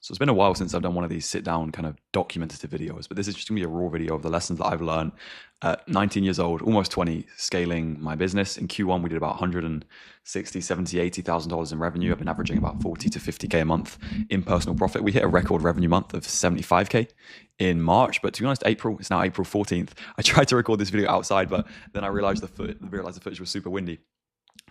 So it's been a while since I've done one of these sit down kind of documentative videos, but this is just gonna be a raw video of the lessons that I've learned at 19 years old, almost 20, scaling my business. In Q1, we did about 160, 70, $80,000 in revenue. I've been averaging about 40 to 50K a month in personal profit. We hit a record revenue month of 75K in March, but to be honest, it's now April 14th. I tried to record this video outside, but then I realized the footage was super windy.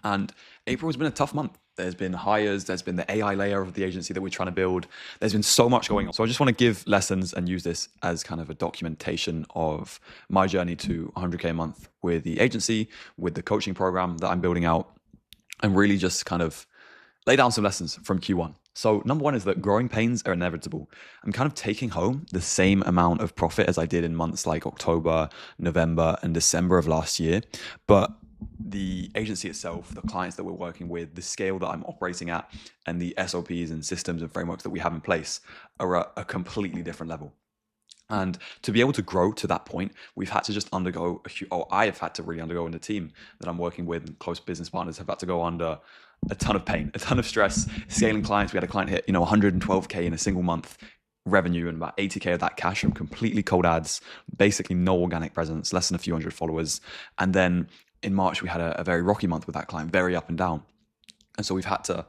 And April has been a tough month. There's been hires, there's been the AI layer of the agency that we're trying to build. There's been so much going on. So I just want to give lessons and use this as kind of a documentation of my journey to 100K a month with the agency, with the coaching program that I'm building out, and really just kind of lay down some lessons from Q1. So number one is that growing pains are inevitable. I'm kind of taking home the same amount of profit as I did in months like October, November, and December of last year. But the agency itself, the clients that we're working with, the scale that I'm operating at, and the SOPs and systems and frameworks that we have in place are at a completely different level. And to be able to grow to that point, we've had to just undergo I have had to really undergo, and the team that I'm working with and close business partners have had to go under a ton of pain, a ton of stress, scaling clients. We had a client hit, 112K in a single month revenue and about 80K of that cash from completely cold ads, basically no organic presence, less than a few hundred followers. And then in March, we had a very rocky month with that client, very up and down. And so we've had to,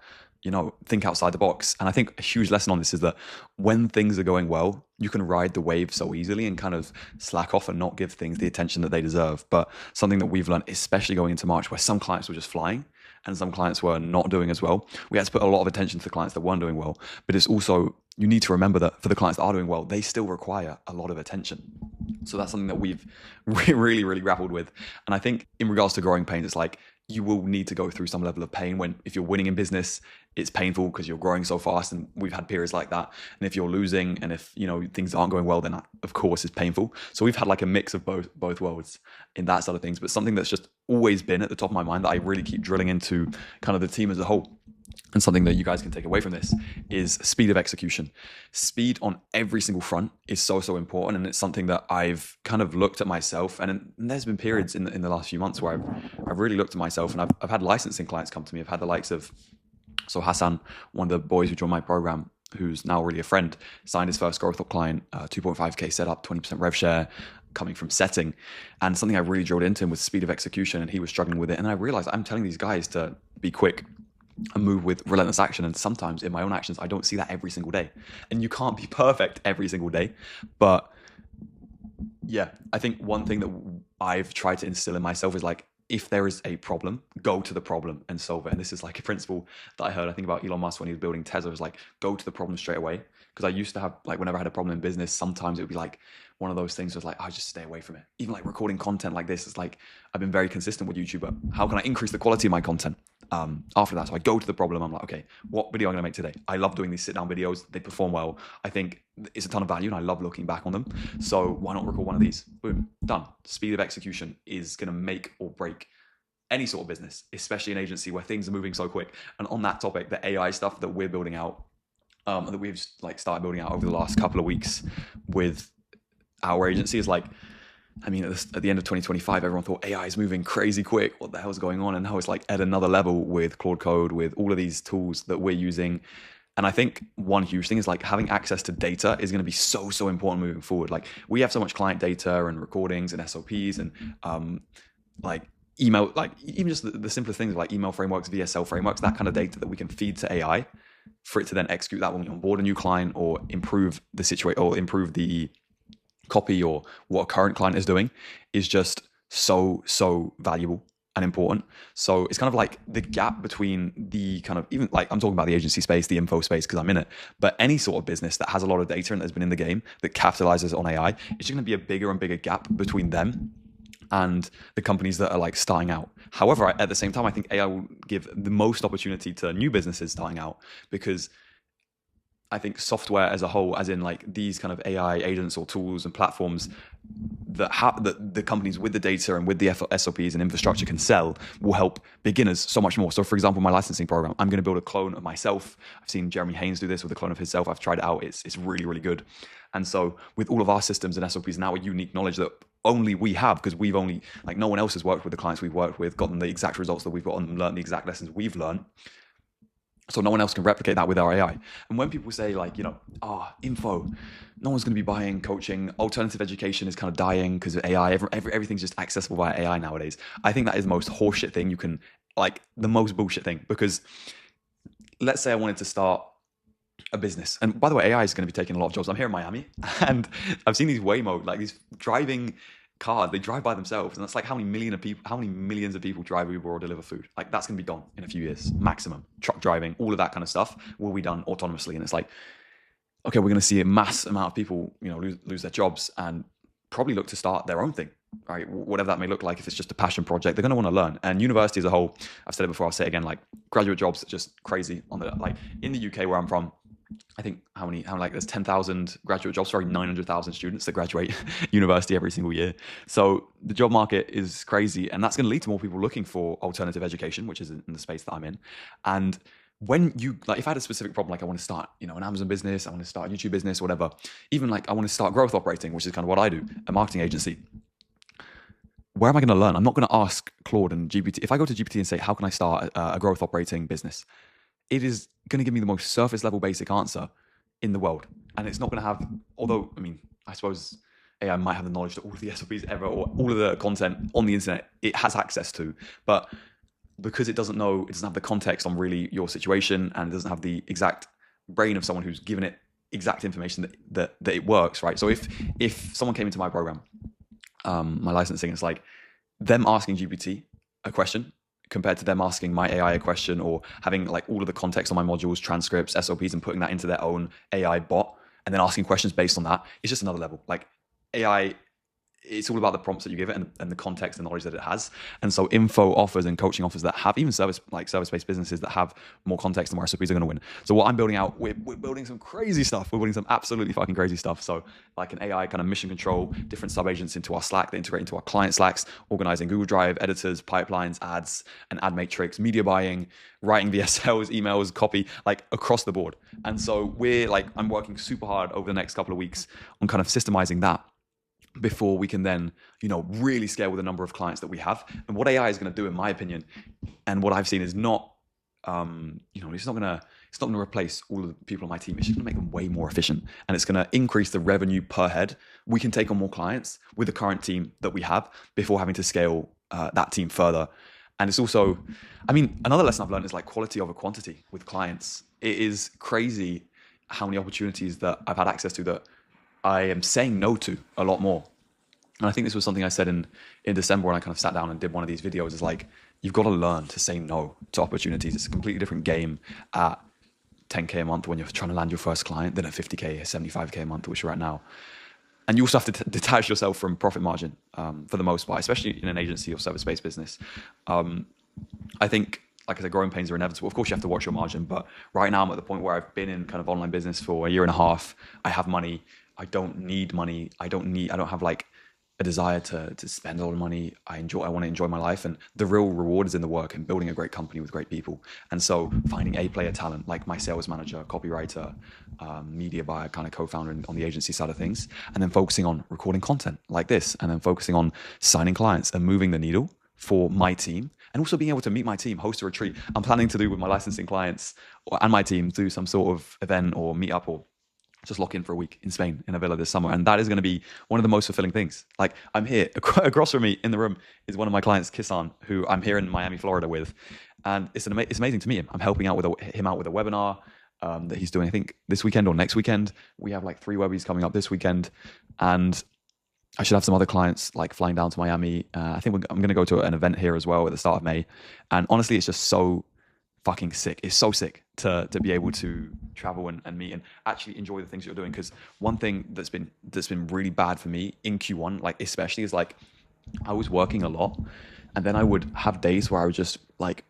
think outside the box. And I think a huge lesson on this is that when things are going well, you can ride the wave so easily and kind of slack off and not give things the attention that they deserve. But something that we've learned, especially going into March, where some clients were just flying and some clients were not doing as well, we had to put a lot of attention to the clients that weren't doing well. But it's also, you need to remember that for the clients that are doing well, they still require a lot of attention. So that's something that we've really, really grappled with. And I think in regards to growing pains, it's like you will need to go through some level of pain. If you're winning in business, it's painful because you're growing so fast, and we've had periods like that. And if you're losing and if things aren't going well, then that, of course, is painful. So we've had like a mix of both worlds in that side of things. But something that's just always been at the top of my mind that I really keep drilling into kind of the team as a whole, and something that you guys can take away from this, is speed of execution. Speed on every single front is so important. And it's something that I've kind of looked at myself. And there's been periods in the last few months where I've really looked at myself, and I've had licensing clients come to me. I've had the likes of, so Hassan, one of the boys who joined my program, who's now really a friend, signed his first growth up client, 2.5K setup, 20% rev share, coming from setting. And something I really drilled into him was speed of execution, and he was struggling with it. And I realized I'm telling these guys to be quick and move with relentless action. And sometimes in my own actions, I don't see that every single day. And you can't be perfect every single day. But yeah, I think one thing that I've tried to instill in myself is like, if there is a problem, go to the problem and solve it. And this is like a principle that I heard, I think, about Elon Musk when he was building Tesla. It was like, go to the problem straight away. Because I used to have, like, whenever I had a problem in business, sometimes it would be like one of those things was like, I just stay away from it. Even like recording content like this, it's like, I've been very consistent with YouTube, but how can I increase the quality of my content? After that, so I go to the problem. I'm like, okay, what video am I going to make today? I love doing these sit down videos. They perform well. I think it's a ton of value and I love looking back on them. So why not record one of these? Boom, done. Speed of execution is going to make or break any sort of business, especially an agency where things are moving so quick. And on that topic, the AI stuff that we're building out, that we've like started building out over the last couple of weeks with our agency is like, I mean, at the end of 2025, everyone thought AI is moving crazy quick. What the hell is going on? And now it's like at another level with Claude Code, with all of these tools that we're using. And I think one huge thing is like having access to data is going to be so important moving forward. Like we have so much client data and recordings and SOPs and like email, like even just the simplest things like email frameworks, VSL frameworks, that kind of data that we can feed to AI for it to then execute that when we onboard a new client or improve the situation or improve the copy or what a current client is doing is just so valuable and important. So it's kind of like the gap between the kind of, even like I'm talking about the agency space, the info space, because I'm in it, but any sort of business that has a lot of data and has been in the game that capitalizes on AI, it's just going to be a bigger and bigger gap between them and the companies that are like starting out. However, at the same time, I think AI will give the most opportunity to new businesses starting out, because I think software as a whole, as in like these kind of AI agents or tools and platforms that the companies with the data and with the SOPs and infrastructure can sell, will help beginners so much more. So for example, my licensing program, I'm going to build a clone of myself. I've seen Jeremy Haynes do this with a clone of himself. I've tried it out. It's really good. And so with all of our systems and SOPs now, a unique knowledge that only we have, because we've only, like no one else has worked with the clients we've worked with, gotten the exact results that we've gotten, learned the exact lessons we've learned. So no one else can replicate that with our AI. And when people say like, info, no one's going to be buying coaching. Alternative education is kind of dying because of AI. Everything's just accessible via AI nowadays. I think that is the most horseshit thing you can, like the most bullshit thing. Because let's say I wanted to start a business. And by the way, AI is going to be taking a lot of jobs. I'm here in Miami and I've seen these Waymo, like these driving cars, they drive by themselves, and that's like how many millions of people drive Uber or deliver food. Like that's gonna be gone in a few years maximum. Truck driving, all of that kind of stuff will be done autonomously. And it's like, okay, we're gonna see a mass amount of people lose their jobs and probably look to start their own thing, right? Whatever that may look like. If it's just a passion project, they're going to want to learn. And university as a whole, I've said it before, I'll say it again, like graduate jobs are just crazy on the, like in the UK where I'm from, I think how like there's 10,000 graduate jobs, 900,000 students that graduate university every single year. So the job market is crazy, and that's going to lead to more people looking for alternative education, which is in the space that I'm in. And when you, like, if I had a specific problem, like I want to start, an Amazon business, I want to start a YouTube business, whatever, even like I want to start growth operating, which is kind of what I do, a marketing agency. Where am I going to learn? I'm not going to ask Claude and GPT. If I go to GPT and say, how can I start a growth operating business? It is going to give me the most surface level basic answer in the world. And it's not going to have, although, I mean, I suppose AI might have the knowledge that all of the SOPs ever, or all of the content on the internet, it has access to. But because it doesn't have the context on really your situation, and it doesn't have the exact brain of someone who's given it exact information that it works, right? So if someone came into my program, my licensing, it's like them asking GPT a question compared to them asking my AI a question, or having like all of the context on my modules, transcripts, SOPs, and putting that into their own AI bot and then asking questions based on that. It's just another level. Like AI, it's all about the prompts that you give it and the context and knowledge that it has. And so info offers and coaching offers that have, even service-based businesses that have more context and more SOPs are going to win. So what I'm building out, we're building some crazy stuff. We're building some absolutely fucking crazy stuff. So like an AI kind of mission control, different sub-agents into our Slack that integrate into our client Slacks, organizing Google Drive, editors, pipelines, ads, and ad matrix, media buying, writing VSLs, emails, copy, like across the board. And so I'm working super hard over the next couple of weeks on kind of systemizing that before we can then, really scale with the number of clients that we have. And what AI is going to do, in my opinion, and what I've seen is not, it's not going to replace all of the people on my team. It's just going to make them way more efficient, and it's going to increase the revenue per head. We can take on more clients with the current team that we have before having to scale that team further. And it's also, another lesson I've learned is like quality over quantity with clients. It is crazy how many opportunities that I've had access to that I am saying no to a lot more. And I think this was something I said in December when I kind of sat down and did one of these videos, is like, you've got to learn to say no to opportunities. It's a completely different game at 10K a month when you're trying to land your first client than at 50K, 75K a month, which you're at now. And you also have to detach yourself from profit margin for the most part, especially in an agency or service-based business. I think, like I said, growing pains are inevitable. Of course, you have to watch your margin. But right now I'm at the point where I've been in kind of online business for a year and a half. I have money. I don't need money. I don't have like a desire to spend a lot of money. I want to enjoy my life. And the real reward is in the work and building a great company with great people. And so finding A-player talent, like my sales manager, copywriter, media buyer, kind of co-founder on the agency side of things, and then focusing on recording content like this, and then focusing on signing clients and moving the needle for my team, and also being able to meet my team, host a retreat. I'm planning to do with my licensing clients and my team, do some sort of event or meet up, or just lock in for a week in Spain in a villa this summer. And that is going to be one of the most fulfilling things. Like, I'm here, across from me in the room is one of my clients, Kisan, who I'm here in Miami, Florida with. And it's amazing to meet him. I'm helping out with him out with a webinar that he's doing, I think this weekend or next weekend. We have like 3 webbies coming up this weekend. And I should have some other clients like flying down to Miami. I think I'm going to go to an event here as well at the start of May. And honestly, it's just so fucking sick. It's so sick to be able to travel and meet and actually enjoy the things you're doing. Because one thing that's been really bad for me in Q1, like especially, is like I was working a lot, and then I would have days where I was just like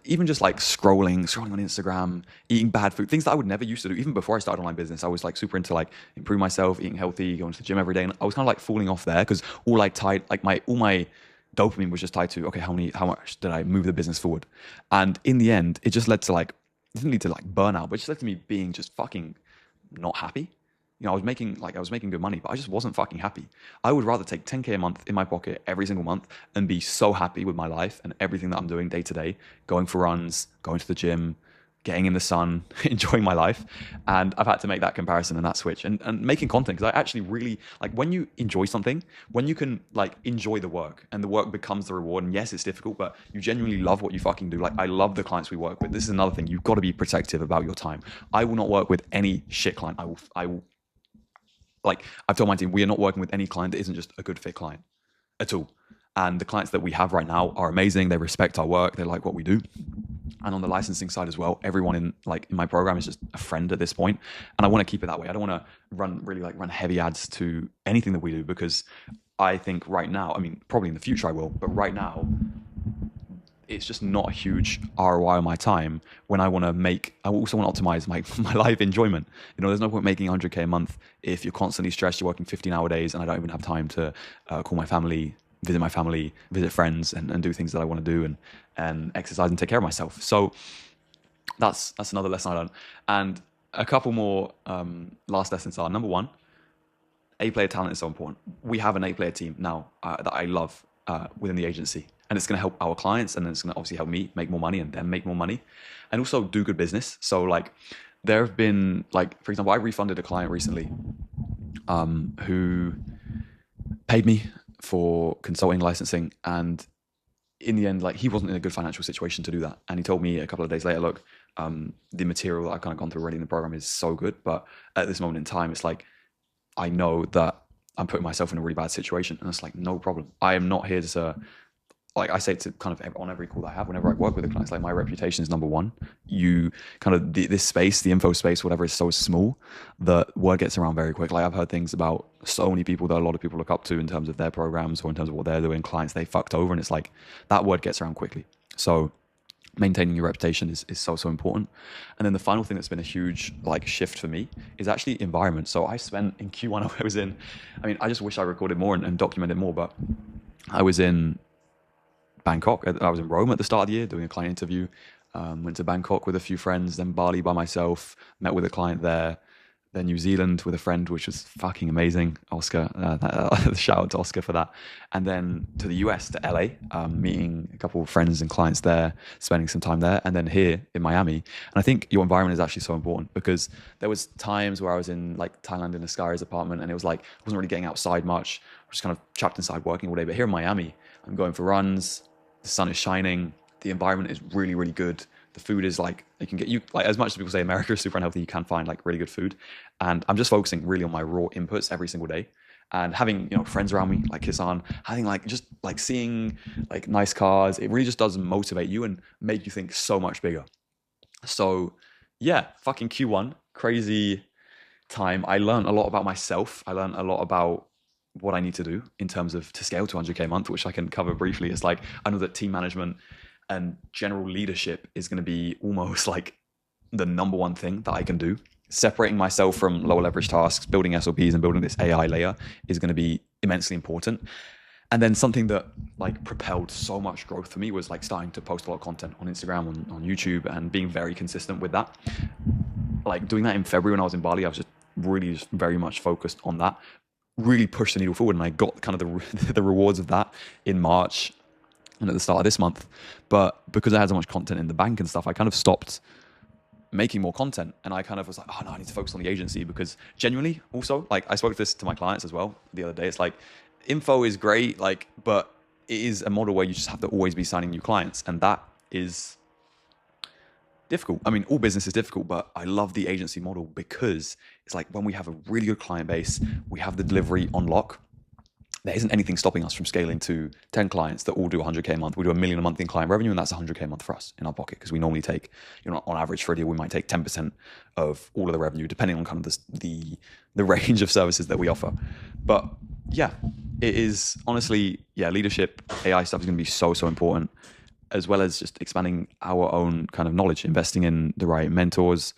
even just like scrolling on Instagram, eating bad food, things that I would never used to do. Even before I started online business, I was like super into like improving myself, eating healthy, going to the gym every day. And I was kind of like falling off there because all my dopamine was just tied to, okay, how much did I move the business forward? And in the end, it just led to like, it didn't lead to like burnout, but it just led to me being just fucking not happy. I was making good money, but I just wasn't fucking happy. I would rather take 10K a month in my pocket every single month and be so happy with my life and everything that I'm doing day to day, going for runs, going to the gym, getting in the sun, enjoying my life. And I've had to make that comparison and that switch and making content, because I actually really like when you enjoy something, when you can like enjoy the work and the work becomes the reward. And yes, it's difficult, but you genuinely love what you fucking do. Like I love the clients we work with. This is another thing. You've got to be protective about your time. I will not work with any shit client. I will like I've told my team, we are not working with any client that isn't just a good fit client at all. And the clients that we have right now are amazing. They respect our work. They like what we do. And on the licensing side as well, everyone in my program is just a friend at this point. And I want to keep it that way. I don't want to run heavy ads to anything that we do, because I think right now, I mean, probably in the future I will, but right now, it's just not a huge ROI on my time when I also want to optimize my life enjoyment. There's no point making 100K a month if you're constantly stressed, you're working 15-hour days, and I don't even have time to call my family, visit friends, and do things that I want to do, and exercise and take care of myself. So that's another lesson I learned. And a couple more last lessons are: number one, A-player talent is so important. We have an A-player team now that I love within the agency, and it's going to help our clients, and it's going to obviously help me make more money and them make more money, and also do good business. So like there have been, like, for example, I refunded a client recently who paid me for consulting licensing, and in the end, like, he wasn't in a good financial situation to do that. And he told me a couple of days later, look, the material that I've kind of gone through already in the program is so good, but at this moment in time, it's like, I know that I'm putting myself in a really bad situation. And it's like, no problem. I am not here to, like I say to kind of on every call that I have, whenever I work with a client, it's like, my reputation is number one. You kind of, this space, the info space, whatever, is so small that word gets around very quick. Like I've heard things about so many people that a lot of people look up to in terms of their programs or in terms of what they're doing, clients they fucked over. And it's like, that word gets around quickly. So maintaining your reputation is so important. And then the final thing that's been a huge like shift for me is actually environment. So I spent in Q1, I just wish I recorded more and documented more, but I was in Bangkok. I was in Rome at the start of the year doing a client interview. Went to Bangkok with a few friends, then Bali by myself, met with a client there, then New Zealand with a friend, which was fucking amazing. Oscar, shout out to Oscar for that. And then to the US, to LA, meeting a couple of friends and clients there, spending some time there, and then here in Miami. And I think your environment is actually so important, because there was times where I was in like Thailand in Askari's apartment, and it was like, I wasn't really getting outside much. I was just kind of trapped inside working all day. But here in Miami, I'm going for runs, the sun is shining, the environment is really, really good. The food is like, you can get, you like, as much as people say America is super unhealthy, you can find like really good food. And I'm just focusing really on my raw inputs every single day, and having, friends around me like Kisan, having like, just like seeing like nice cars. It really just does motivate you and make you think so much bigger. So yeah, fucking Q1, crazy time. I learned a lot about myself. I learned a lot about what I need to do in terms of to scale to 100K a month, which I can cover briefly. It's like, I know that team management and general leadership is going to be almost like the number one thing that I can do. Separating myself from lower leverage tasks, building SOPs and building this AI layer is going to be immensely important. And then something that like propelled so much growth for me was like starting to post a lot of content on Instagram, on YouTube, and being very consistent with that. Like doing that in February when I was in Bali, I was just very much focused on that. Really pushed the needle forward, and I got kind of the rewards of that in March and at the start of this month. But because I had so much content in the bank and stuff, I kind of stopped making more content, and I kind of was like, oh no, I need to focus on the agency, because genuinely also, like, I spoke this to my clients as well the other day. It's like, info is great, like, but it is a model where you just have to always be signing new clients, and that is difficult. I mean, all business is difficult, but I love the agency model because it's like, when we have a really good client base, we have the delivery on lock, there isn't anything stopping us from scaling to 10 clients that all do 100K a month. We do $1 million a month in client revenue, and that's 100K a month for us in our pocket, because we normally take, on average for a deal, we might take 10% of all of the revenue, depending on kind of the range of services that we offer. But yeah, it is honestly, leadership, AI stuff is going to be so important, as well as just expanding our own kind of knowledge, investing in the right mentors,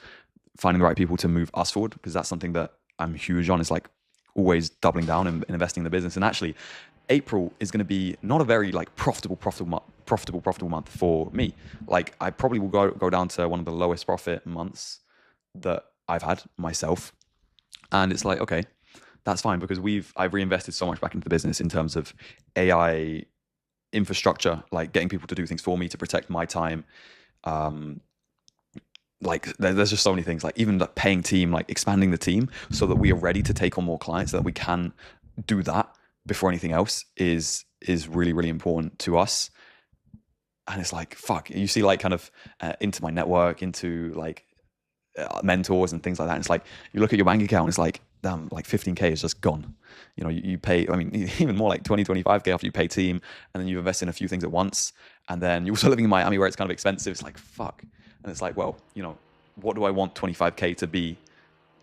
finding the right people to move us forward, because that's something that I'm huge on. It's like always doubling down and investing in the business. And actually, April is going to be not a very like profitable month for me. Like, I probably will go down to one of the lowest profit months that I've had myself. And it's like, okay, that's fine because I've reinvested so much back into the business in terms of AI infrastructure, like getting people to do things for me to protect my time. Um, like there's just so many things, like even like paying team, like expanding the team so that we are ready to take on more clients, so that we can do that before anything else is really, really important to us. And it's like, fuck, you see like kind of into my network, into like mentors and things like that. And it's like, you look at your bank account, it's like, damn, like 15K is just gone. You know, you pay, I mean, even more like 20, 25K after you pay team, and then you invest in a few things at once. And then you're also living in Miami where it's kind of expensive. It's like, fuck. And it's like, well, you know, what do I want 25K to be?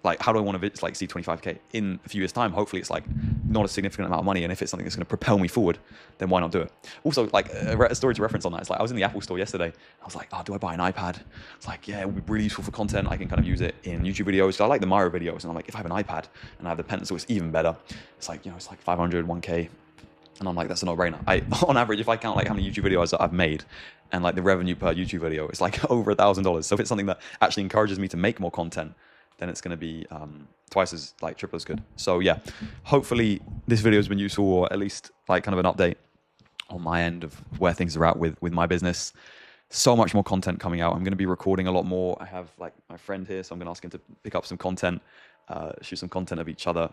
Like, how do I want to like see 25K in a few years time? Hopefully it's like not a significant amount of money. And if it's something that's going to propel me forward, then why not do it? Also, like a story to reference on that. It's like, I was in the Apple store yesterday. I was like, oh, do I buy an iPad? It's like, yeah, it would be really useful for content. I can kind of use it in YouTube videos. So I like the Miro videos. And I'm like, if I have an iPad and I have the pencil, it's even better. It's like, you know, it's like 500, 1K. And I'm like, that's a no-brainer. On average, if I count like how many YouTube videos that I've made and like the revenue per YouTube video, it's like over $1,000. So if it's something that actually encourages me to make more content, then it's going to be twice as, like triple as good. So yeah, hopefully this video has been useful, or at least like kind of an update on my end of where things are at with my business. So much more content coming out. I'm going to be recording a lot more. I have like my friend here, so I'm going to ask him to pick up some content, shoot some content of each other.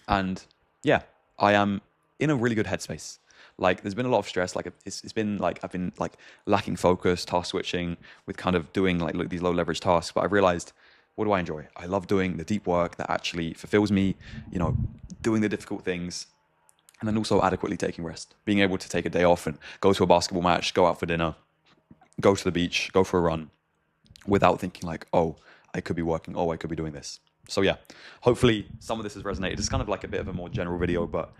And yeah, I am in a really good headspace. Like there's been a lot of stress. Like it's been like I've been like lacking focus, task switching with kind of doing like these low leverage tasks. But I've realized, what do I enjoy? I love doing the deep work that actually fulfills me, you know, doing the difficult things, and then also adequately taking rest, being able to take a day off and go to a basketball match, go out for dinner, go to the beach, go for a run without thinking like, oh, I could be working, oh, I could be doing this. So yeah, hopefully some of this has resonated. It's kind of like a bit of a more general video, but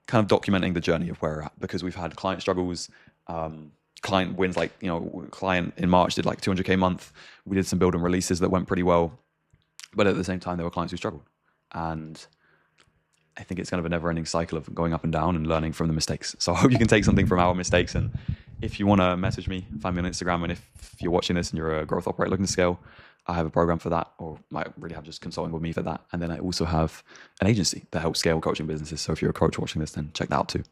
kind of documenting the journey of where we're at, because we've had client struggles, client wins, like, you know, client in March did like 200K a month. We did some build and releases that went pretty well. But at the same time, there were clients who struggled. And I think it's kind of a never-ending cycle of going up and down and learning from the mistakes. So I hope you can take something from our mistakes. And if you want to message me, find me on Instagram. And if you're watching this and you're a growth operator looking to scale, I have a program for that, or might really have just consulting with me for that. And then I also have an agency that helps scale coaching businesses. So if you're a coach watching this, then check that out too.